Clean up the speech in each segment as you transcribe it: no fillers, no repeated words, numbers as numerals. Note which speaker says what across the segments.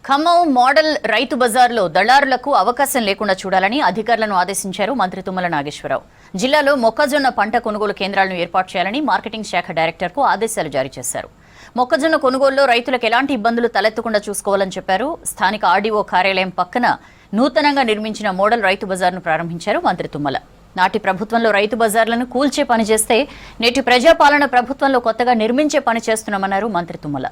Speaker 1: Khammam model రైతు బజార్లో దళారులకు అవకాశం లేకుండా చూడాలని అధికారులను ఆదేశించారు మంత్రి తుమ్మల నాగేశ్వరరావు. జిల్లాలో మొక్కజొన్న పంట కొనుగోలు కేంద్రాలను ఏర్పాటు చేయాలని మార్కెటింగ్ శాఖ డైరెక్టర్కు ఆదేశాలు జారీ చేశారు. మొక్కజొన్న కొనుగోలులో రైతులకు ఎలాంటి ఇబ్బందులు తలెత్తకుండా చూసుకోవాలని చెప్పారు. స్థానిక ఆర్డీఓ కార్యాలయం పక్కన నూతనంగా నిర్మించిన మోడల్ రైతు బజార్ను ప్రారంభించారు మంత్రి తుమ్మల. నాటి ప్రభుత్వంలో రైతు బజార్లను కూల్చే పని చేస్తే నేటి ప్రజాపాలన ప్రభుత్వంలో కొత్తగా నిర్మించే పని చేస్తున్నామన్నారు మంత్రి తుమ్మల.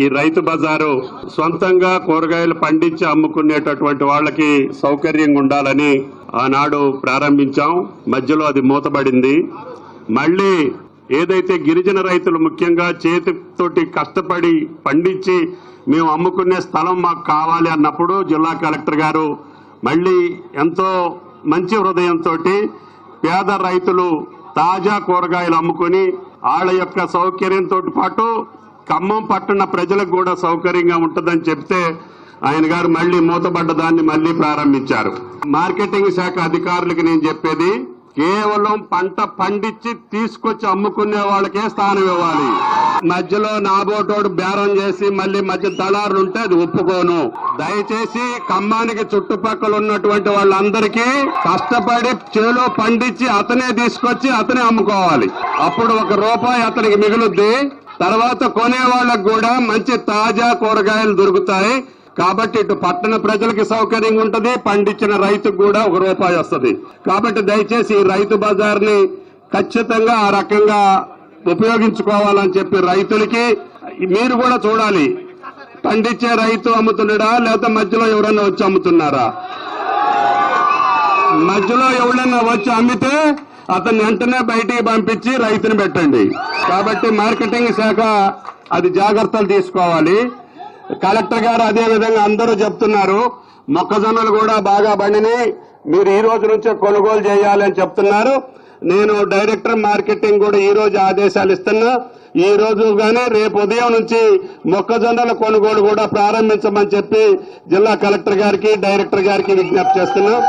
Speaker 2: ఈ రైతు బజారు సొంతంగా కూరగాయలు పండించి అమ్ముకునేటటువంటి వాళ్ళకి సౌకర్యంగా ఉండాలని ఆనాడు ప్రారంభించాం. మధ్యలో అది మూతబడింది. మళ్ళీ ఏదైతే గిరిజన రైతులు ముఖ్యంగా చేతితోటి కష్టపడి పండించి మేము అమ్ముకునే స్థలం మాకు కావాలి అన్నప్పుడు జిల్లా కలెక్టర్ గారు మళ్ళీ ఎంతో మంచి హృదయంతో పేద రైతులు తాజా కూరగాయలు అమ్ముకుని వాళ్ళ యొక్క సౌకర్యంతో పాటు ఖమ్మం పట్టణ ప్రజలకు కూడా సౌకర్యంగా ఉంటుందని చెప్తే ఆయన గారు మళ్ళీ మూతబడ్డ దాన్ని మళ్ళీ ప్రారంభించారు. మార్కెటింగ్ శాఖ అధికారులకు నేను చెప్పేది, కేవలం పంట పండించి తీసుకొచ్చి అమ్ముకునే వాళ్ళకే స్థానం ఇవ్వాలి. మధ్యలో నాబోటోడు బేరం చేసి మళ్ళీ మధ్య దళారులు ఉంటే అది ఒప్పుకోను. దయచేసి ఖమ్మానికి చుట్టుపక్కల ఉన్నటువంటి వాళ్ళందరికీ కష్టపడి చేలో పండించి అతనే తీసుకొచ్చి అతనే అమ్ముకోవాలి. అప్పుడు ₹1 అతనికి మిగులుద్ది. తర్వాత కొనే వాళ్ళకు కూడా మంచి తాజా కూరగాయలు దొరుకుతాయి. కాబట్టి ఇటు పట్టణ ప్రజలకి సౌకర్యంగా ఉంటది, పండించిన రైతుకు కూడా ₹1 వస్తుంది. కాబట్టి దయచేసి ఈ రైతు బజార్ని ఖచ్చితంగా ఆ రకంగా ఉపయోగించుకోవాలని చెప్పి రైతులకి మీరు కూడా చూడాలి. పండించే రైతు అమ్ముతున్నాడా లేకపోతే మధ్యలో ఎవరన్నా వచ్చి అమ్ముతున్నారా? మధ్యలో ఎవరన్నా వచ్చి అమ్మితే అతన్ని వెంటనే బయటికి పంపించి రైతుని పెట్టండి. కాబట్టి మార్కెటింగ్ శాఖ అది జాగ్రత్తలు తీసుకోవాలి. కలెక్టర్ గారు అదే విధంగా అందరూ చెప్తున్నారు, మొక్కజొన్నలు కూడా బాగా పండినాయి, మీరు ఈ రోజు నుంచే కొనుగోలు చేయాలని చెప్తున్నారు. నేను డైరెక్టర్ మార్కెటింగ్ కూడా ఈ రోజు ఆదేశాలు ఇస్తున్నా. ఈ రోజు గానీ రేపు ఉదయం నుంచి మొక్కజొన్నల కొనుగోలు కూడా ప్రారంభించమని చెప్పి జిల్లా కలెక్టర్ గారికి డైరెక్టర్ గారికి విజ్ఞప్తి చేస్తున్నాం.